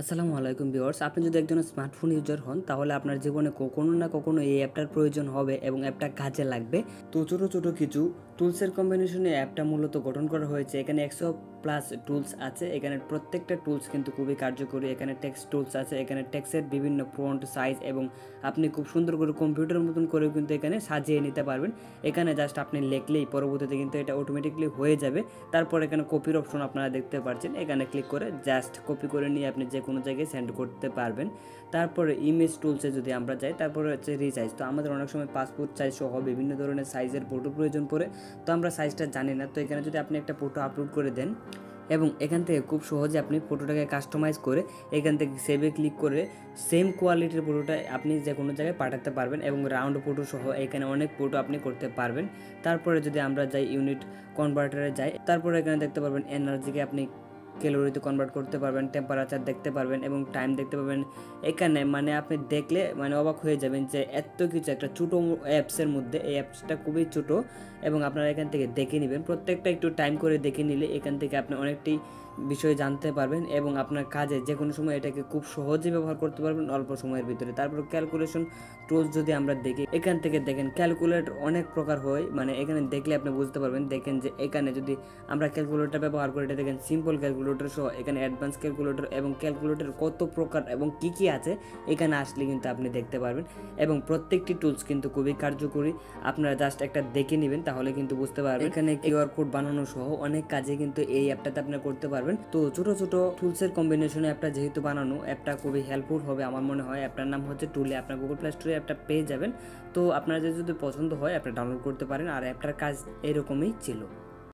আসসালামু আলাইকুম ভিউয়ার্স, আপনি যদি একজন স্মার্টফোন ইউজার হন তাহলে আপনার জীবনে কখনো না কখনো এই অ্যাপটার প্রয়োজন হবে এবং অ্যাপটা কাজে লাগবে। তো ছোটো ছোটো কিছু টুলসের কম্বিনেশনে অ্যাপটা মূলত গঠন করা হয়েছে। এখানে 100+ টুলস আছে। এখানে প্রত্যেকটা টুলস কিন্তু খুবই কার্যকরী। এখানে টেক্সট টুলস আছে, এখানে টেক্সটের বিভিন্ন ফন্ট সাইজ এবং আপনি খুব সুন্দর করে কম্পিউটারের মতন করেও কিন্তু এখানে সাজিয়ে নিতে পারবেন। এখানে জাস্ট আপনি লিখলেই পরবর্তীতে কিন্তু এটা অটোমেটিকলি হয়ে যাবে। তারপর এখানে কপির অপশন আপনারা দেখতে পাচ্ছেন, এখানে ক্লিক করে জাস্ট কপি করে নিয়ে আপনি যে কোনো জায়গায় সেন্ড করতে পারবেন। তারপরে ইমেজ টুলসে যদি আমরা যাই, তারপরে হচ্ছে রিসাইজ। তো আমাদের অনেক সময় পাসপোর্ট সাইজ সহ বিভিন্ন ধরনের সাইজের ফটো প্রয়োজন পড়ে, তো আমরা সাইজটা জানি না। তো এখানে যদি আপনি একটা ফটো আপলোড করে দেন এবং এখান থেকে খুব সহজে আপনি ফটোটাকে কাস্টমাইজ করে এখান থেকে সেভে ক্লিক করে সেম কোয়ালিটির ফটোটা আপনি যে কোনো জায়গায় পাঠাতে পারবেন এবং রাউন্ড ফটো সহ এখানে অনেক ফটো আপনি করতে পারবেন। তারপরে যদি আমরা যাই ইউনিট কনভার্টারে যাই, তারপরে এখানে দেখতে পারবেন এনার্জিকে আপনি ক্যালোরিতে কনভার্ট করতে পারবেন, টেম্পারেচার দেখতে পারবেন এবং টাইম দেখতে পারবেন। এখানে মানে আপনি দেখলে মানে অবাক হয়ে যাবেন যে এত কিছু একটা ছোটো অ্যাপসের মধ্যে। এই অ্যাপসটা খুবই ছোটো এবং আপনারা এখান থেকে দেখে নেবেন। প্রত্যেকটা একটু টাইম করে দেখে নিলে এখান থেকে আপনি অনেকটাই বিষয় জানতে পারবেন এবং আপনার কাজে যে কোনো সময় এটাকে খুব সহজে ব্যবহার করতে পারবেন অল্প সময়ের ভিতরে। তারপর ক্যালকুলেশন টুলস যদি আমরা দেখি, এখান থেকে দেখেন ক্যালকুলেট অনেক প্রকার হয়, মানে এখানে দেখলে আপনি বুঝতে পারবেন। দেখেন যে এখানে যদি আমরা ক্যালকুলেটর ব্যবহার করি, এটা দেখেন সিম্পল ক্যালকুলেটর সহ এখানে অ্যাডভান্স ক্যালকুলেটর এবং ক্যালকুলেটর কত প্রকার এবং কি আছে এখানে আসলে কিন্তু আপনি দেখতে পারবেন। এবং প্রত্যেকটি টুলস কিন্তু খুবই কার্যকরী, আপনারা জাস্ট একটা দেখে নেবেন তাহলে কিন্তু বুঝতে পারবেন। এখানে কিউআর কোড বানানো সহ অনেক কাজে কিন্তু এই অ্যাপটাতে আপনি করতে পারবেন। তো ছোট ছোট টুলসের কম্বিনেশনে অ্যাপটা যেহেতু বানানো, অ্যাপটা খুবই হেল্পফুল হবে আমার মনে হয়। অ্যাপটার নাম হচ্ছে টুলে, আপনার গুগল প্লে স্টোরে অ্যাপটা পেয়ে যাবেন। তো আপনাদের যদি পছন্দ হয় অ্যাপটা ডাউনলোড করতে পারেন। আর অ্যাপটার কাজ এরকমই ছিল।